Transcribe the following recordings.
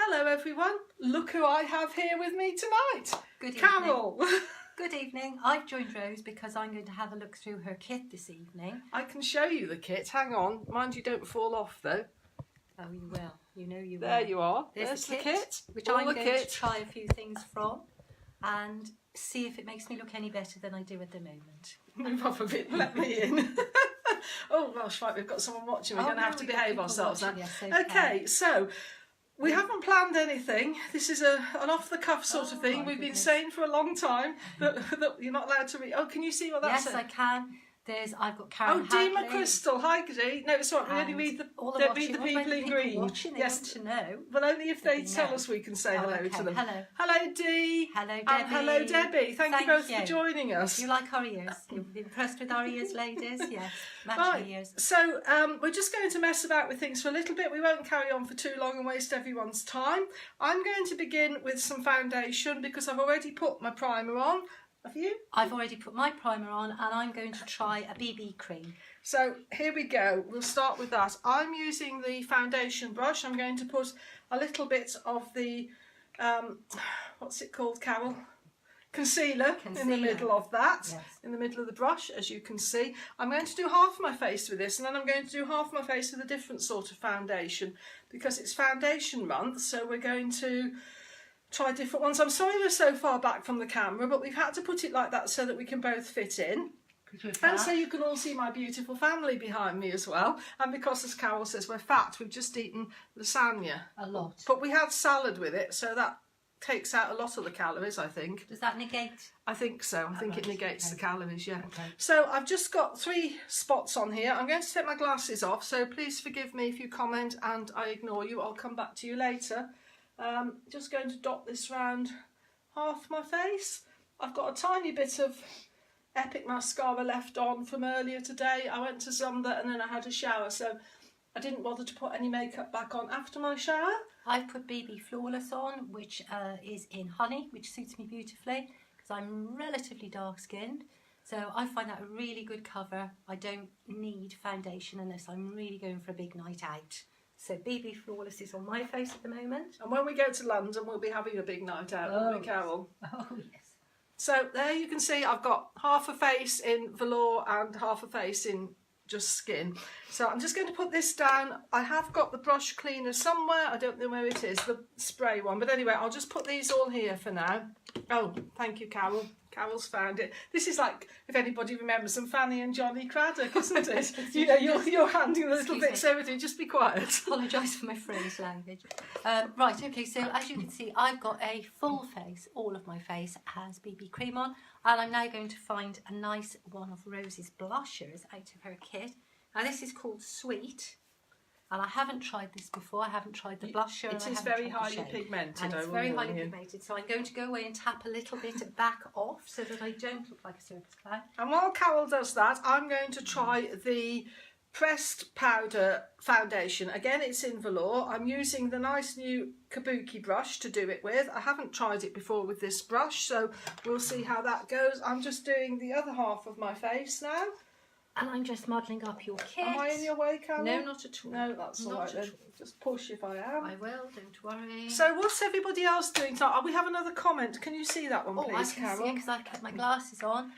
Hello everyone, look who I have here with me tonight. Good evening. Carol. Good evening. I've joined Rose because I'm going to have a look through her kit this evening. I can show you the kit, hang on. Mind you don't fall off though. Oh, you will. You know you will. There you are. There's the kit. Which I'm going to try a few things from and see if it makes me look any better than I do at the moment. Move off a bit, let me in. Oh gosh, right, we've got someone watching. We're going to have to behave ourselves now. Yes, okay, so we haven't planned anything. This is an off-the-cuff sort of thing. We've been saying for a long time that you're not allowed to read. Oh, can you see what that's? Yes, I can. I've got Karen Dima Crystal. Hi, Dee. No, it's not. We only read the people in green. Watching, they want to know. But only if they tell us we can say hello to them. Hello. Hello, Dee. Hello, Debbie. And hello, Debbie. Thank you both for joining us. You like our ears? You're impressed with our ears, ladies? Yes. Right. Ears. So we're just going to mess about with things for a little bit. We won't carry on for too long and waste everyone's time. I'm going to begin with some foundation because I've already put my primer on. Have you? I've already put my primer on and I'm going to try a BB cream. So here we go. We'll start with that. I'm using the foundation brush. I'm going to put a little bit of the, what's it called, Carol? Concealer in the middle of that, yes. In the middle of the brush, as you can see. I'm going to do half my face with this and then I'm going to do half my face with a different sort of foundation because it's foundation month, so we're going to try different ones. I'm sorry we're so far back from the camera, but we've had to put it like that so that we can both fit in. And so you can all see my beautiful family behind me as well. And because, as Carol says, we're fat, we've just eaten lasagna. A lot. But we had salad with it, so that takes out a lot of the calories, I think. Does that negate? I think so. I think it negates the calories, yeah. Okay. So I've just got 3 spots on here. I'm going to take my glasses off, so please forgive me if you comment and I ignore you. I'll come back to you later. Just going to dot this round half my face. I've got a tiny bit of Epic mascara left on from earlier today. I went to Zumba and then I had a shower, so I didn't bother to put any makeup back on after my shower. I've put BB Flawless on, which is in honey, which suits me beautifully because I'm relatively dark skinned. So I find that a really good cover. I don't need foundation unless I'm really going for a big night out. So BB Flawless is on my face at the moment. And when we go to London, we'll be having a big night out, won't we, Carol? Oh, yes. So there you can see I've got half a face in velour and half a face in just skin. So I'm just going to put this down. I have got the brush cleaner somewhere. I don't know where it is, the spray one. But anyway, I'll just put these all here for now. Oh, thank you, Carol. Carol's found it. This is like, if anybody remembers, some Fanny and Johnny Craddock, isn't it? You know, you're handing the little bits over to you. Just be quiet. Apologise for my French language. Right, okay, so as you can see, I've got a full face. All of my face has BB cream on. And I'm now going to find a nice one of Rose's blushers out of her kit. Now this is called Sweet. And I haven't tried this before. I haven't tried the blusher. It is very highly pigmented. And it's very highly pigmented. So I'm going to go away and tap a little bit back off so that I don't look like a circus clown. And while Carol does that, I'm going to try the pressed powder foundation. Again, it's in velour. I'm using the nice new Kabuki brush to do it with. I haven't tried it before with this brush, so we'll see how that goes. I'm just doing the other half of my face now. And I'm just modelling up your kit. Am I in your way, Carol? No, not at all. No, that's all right then. Just push if I am. I will, don't worry. So what's everybody else doing tonight? Oh, we have another comment. Can you see that one, please, Carol? I can see it because I kept my glasses on.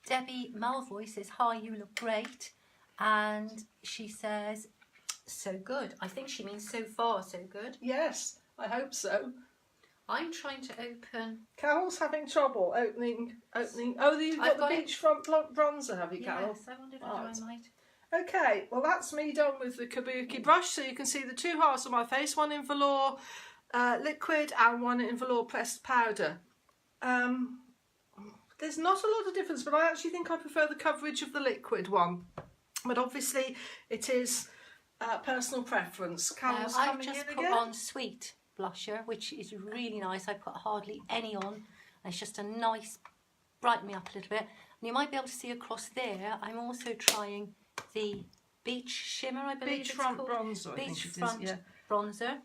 Debbie Malvoy says, hi, you look great. And she says, so good. I think she means so far, so good. Yes, I hope so. I'm trying to open. Carol's having trouble opening. Oh, you've got the beachfront bronzer, have you, Carol? Yes, I wondered whether I might. Okay, well that's me done with the Kabuki brush. So you can see the 2 halves of my face, one in velour liquid and one in velour pressed powder. There's not a lot of difference, but I actually think I prefer the coverage of the liquid one. But obviously it is personal preference. Carol's coming in again. I've just put on Sweet blusher, which is really nice. I put hardly any on, and it's just a nice brighten me up a little bit. And you might be able to see across there I'm also trying the Beach Shimmer, I believe Beachfront bronzer. Beachfront bronzer,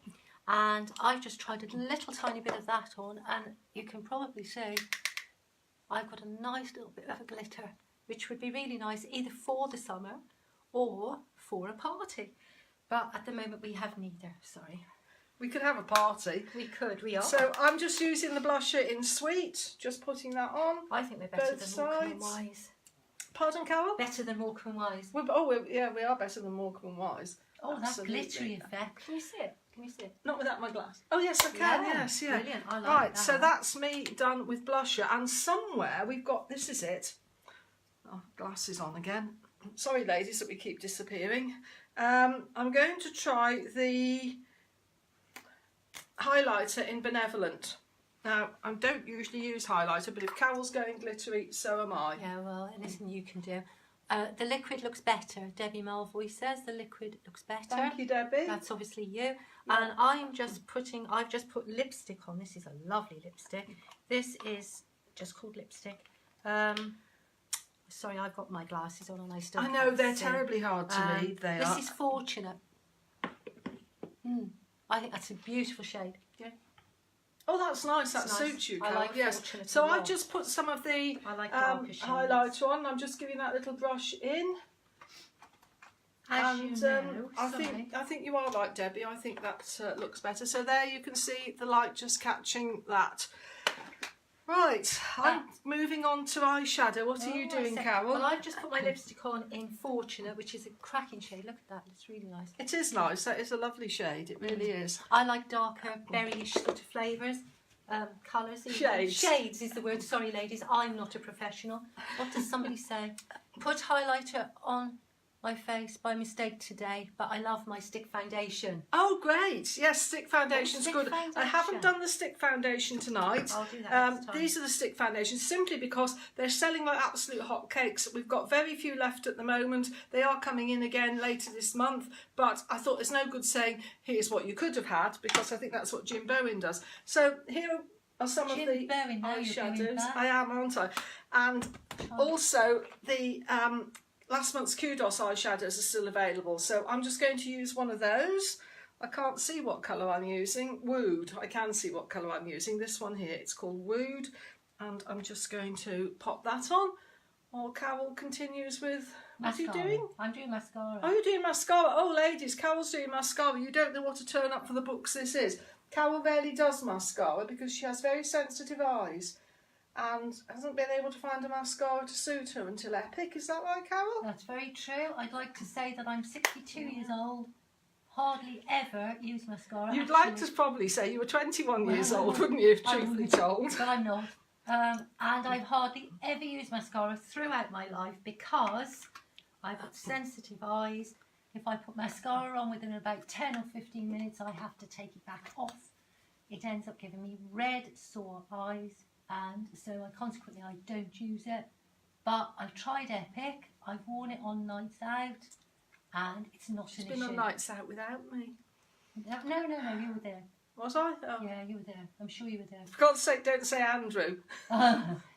and I've just tried a little tiny bit of that on, and you can probably see I've got a nice little bit of a glitter, which would be really nice either for the summer or for a party. But at the moment we have neither, sorry. We could have a party. We could, we are. So I'm just using the blusher in Sweet, just putting that on. I think we're better both than Morecambe and sides. Wise. Pardon, Carol? Better than Morecambe and Wise. Yeah, we are better than Morecambe and Wise. Oh, Absolutely. that glittery effect. Can you see it? Can you see it? Not without my glass. Oh yes, I can. Yeah, Yes, yeah. brilliant. I like right, that. so that's me done with blusher, and somewhere we've got. This is it. Oh, glasses on again. Sorry, ladies, that we keep disappearing. I'm going to try the highlighter in Benevolent. Now, I don't usually use highlighter, but if Carol's going glittery, so am I. Yeah, well, anything you can do. The liquid looks better. Debbie Malvoy says the liquid looks better. Thank you, Debbie. That's obviously you. And I've just put lipstick on. This is a lovely lipstick. This is just called lipstick. Sorry, I've got my glasses on and I still I know, can't they're see. terribly hard to read. They This are. is Fortunate. I think that's a beautiful shade. Yeah. Oh, that's nice. That It's nice. suits you, I Carol. like Yes. Fortunate So a lot. I've just put some of the I like darker shades. highlighter on. I'm just giving that little brush in. As And you know, I think you are right, Debbie. I think that looks better. So there you can see the light just catching that. Right, I'm moving on to eyeshadow. What are you doing, Carol? Well, I've just put my lipstick on in Fortunate, which is a cracking shade. Look at that, it's really nice. It is nice. That is a lovely shade. It really is. I like darker, berryish sort of flavours, colours. Shades is the word. Sorry, ladies, I'm not a professional. What does somebody say? Put highlighter on my face by mistake today, but I love my stick foundation. Oh, great. Yes, stick foundation's Stick good. foundation. I haven't done the stick foundation tonight. I'll do that next time. These are the stick foundations simply because they're selling like absolute hotcakes. We've got very few left at the moment. They are coming in again later this month, but I thought there's no good saying here's what you could have had, because I think that's what Jim Bowen does. So here are some of the Bowen, now you're doing eyeshadows. that. I am, aren't I? And also the last month's Kudos eyeshadows are still available, so I'm just going to use one of those. I can't see what colour I'm using. Wooed. I can see what colour I'm using. This one here, it's called Wooed, and I'm just going to pop that on. While Carol continues with, what are you doing? I'm doing mascara. Oh, you're doing mascara. Oh, ladies, Carol's doing mascara. You don't know what a turn up for the books this is. Carol rarely does mascara because she has very sensitive eyes and hasn't been able to find a mascara to suit her until Epic. Is that right, Carol? That's very true. I'd like to say that I'm 62 years old, hardly ever use mascara. You'd like to probably say you were 21 years Well, old, wouldn't you, if I truthfully wouldn't, told? But I'm not. And I've hardly ever used mascara throughout my life because I've got sensitive eyes. If I put mascara on within about 10 or 15 minutes, I have to take it back off. It ends up giving me red, sore eyes, and so consequently I don't use it. But I've tried Epic, I've worn it on nights out, and it's not an issue. She's been on nights out without me. No, you were there. Was I? Oh. Yeah, you were there. I'm sure you were there. For God's sake, don't say Andrew.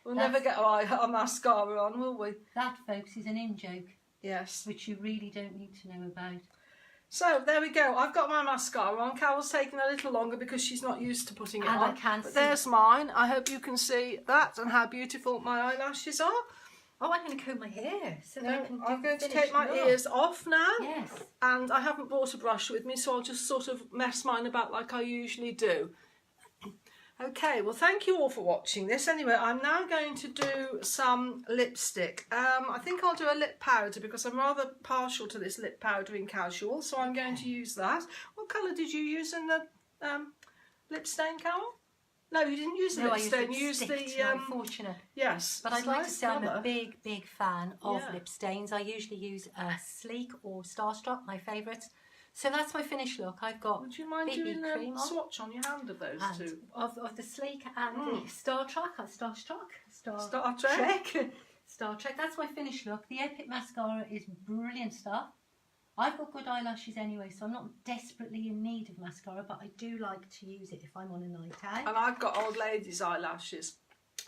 We'll never get our mascara on, will we? That, folks, is an in-joke, Yes. which you really don't need to know about. So there we go. I've got my mascara on. Carol's taking a little longer because she's not used to putting it And on. I can But see. there's mine. I hope you can see that and how beautiful my eyelashes are. Oh, I'm going to comb my hair so that I can I'm going to finish take my look. ears off now. Yes. And I haven't brought a brush with me, so I'll just sort of mess mine about like I usually do. Okay, well, thank you all for watching this. Anyway, I'm now going to do some lipstick. I think I'll do a lip powder because I'm rather partial to this lip powder in Casual, so I'm going to use that. What colour did you use in the lip stain, Carol? No, you didn't use the lip stain. You used the Fortunate. yes. But it's I'd a like to nice say I'm a colour. big fan of Yeah. lip stains. I usually use Sleek or Starstruck, my favourites. So that's my finished look. I've got Would you mind BB doing cream a on. swatch on your hand of those And two? of the Sleek and the Star Trek. Star Trek. Star Trek. That's my finished look. The Epic mascara is brilliant stuff. I've got good eyelashes anyway, so I'm not desperately in need of mascara, but I do like to use it if I'm on a night out. And I've got old ladies' eyelashes,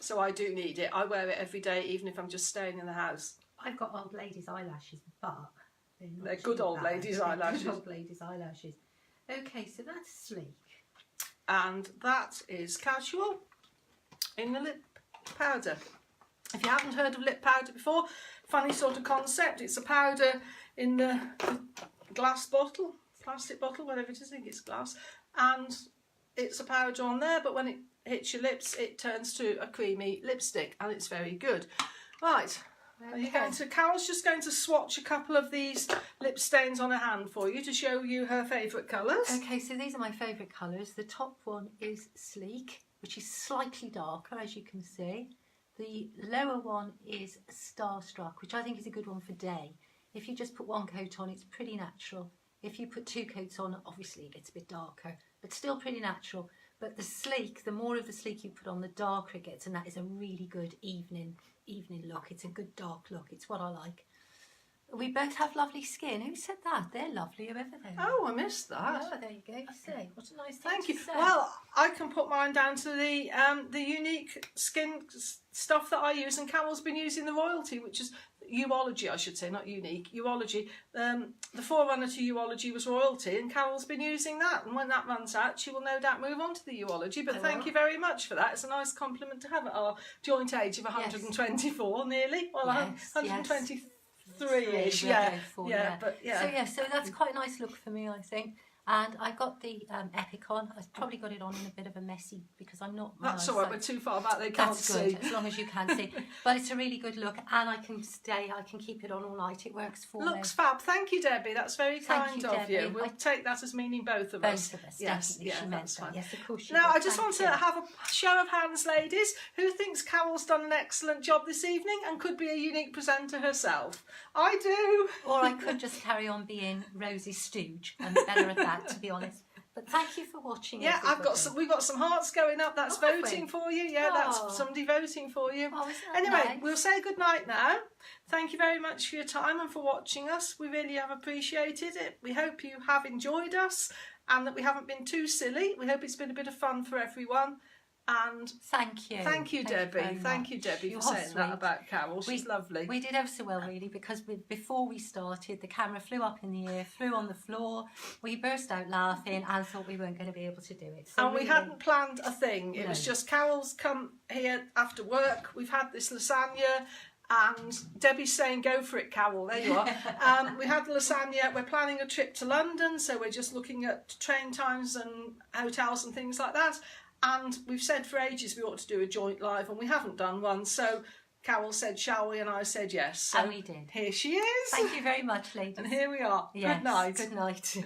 so I do need it. I wear it every day, even if I'm just staying in the house. I've got old ladies' eyelashes, but They're good too old bad. ladies' They're eyelashes. Good old ladies' eyelashes. Okay, so that's Sleek. And that is Casual in the lip powder. If you haven't heard of lip powder before, funny sort of concept. It's a powder in the glass bottle. plastic bottle, whatever it is, I think it's glass, and it's a powder on there, but when it hits your lips it turns to a creamy lipstick, and it's very good. Right, are you going to, Carol's just going to swatch a couple of these lip stains on her hand for you to show you her favourite colours. Okay, so these are my favourite colours. The top one is Sleek, which is slightly darker, as you can see. The lower one is Starstruck, which I think is a good one for day. If you just put one coat on, it's pretty natural. If you put two coats on, obviously it's a bit darker, but still pretty natural. But the Sleek, the more of the Sleek you put on, the darker it gets, and that is a really good evening look. It's a good dark look. It's what I like. We both have lovely skin. Who said that? They're lovely, whoever they are. Oh, I missed that. Oh, there you go. You say. What a nice thing Thank to you. say. Well, I can put mine down to the Younique skin stuff that I use, and Carol's been using the Royalty, which is Uology, I should say, not Younique. Uology. The forerunner to Uology was Royalty, and Carol's been using that. And when that runs out, she will no doubt move on to the Uology. But thank you very much for that. It's a nice compliment to have at our joint age of 124, nearly. Well, 123. Three-ish, yeah. So that's quite a nice look for me, I think. And I got the Epic on. I've probably got it on in a bit of a messy, because I'm not. That's all right. We're too far back. They can't see. As long as you can see. But it's a really good look, and I can stay. I can keep it on all night. It works for me. Looks fab. Thank you, Debbie. That's very kind of you. We'll take that as meaning both of us. Both of us. Yes, definitely. She meant that. Yes, of course. Now, I just want to have a show of hands, ladies. Who thinks Carol's done an excellent job this evening and could be a unique presenter herself? I do. Or I could just carry on being Rosie's stooge. I'm better at that, to be honest. But thank you for watching. Yeah, we've got some hearts going up. That's voting for you. Yeah, that's somebody voting for you. Oh, anyway, nice? We'll say good night now. Thank you very much for your time and for watching us. We really have appreciated it. We hope you have enjoyed us and that we haven't been too silly. We hope it's been a bit of fun for everyone. And thank you, Debbie. Thank you, Debbie, for saying that about Carol. She's lovely. We did ever so well, really, because before we started, the camera flew up in the air, flew on the floor. We burst out laughing and thought we weren't going to be able to do it. So and we hadn't planned a thing. It was just Carol's come here after work. We've had this lasagna. And Debbie's saying, go for it, Carol. There you are. We had the lasagna. We're planning a trip to London, so we're just looking at train times and hotels and things like that. And we've said for ages we ought to do a joint live, and we haven't done one. So Carol said, shall we? And I said yes. So and we did. Here she is. Thank you very much, ladies. And here we are. Yes. Good night. Good night.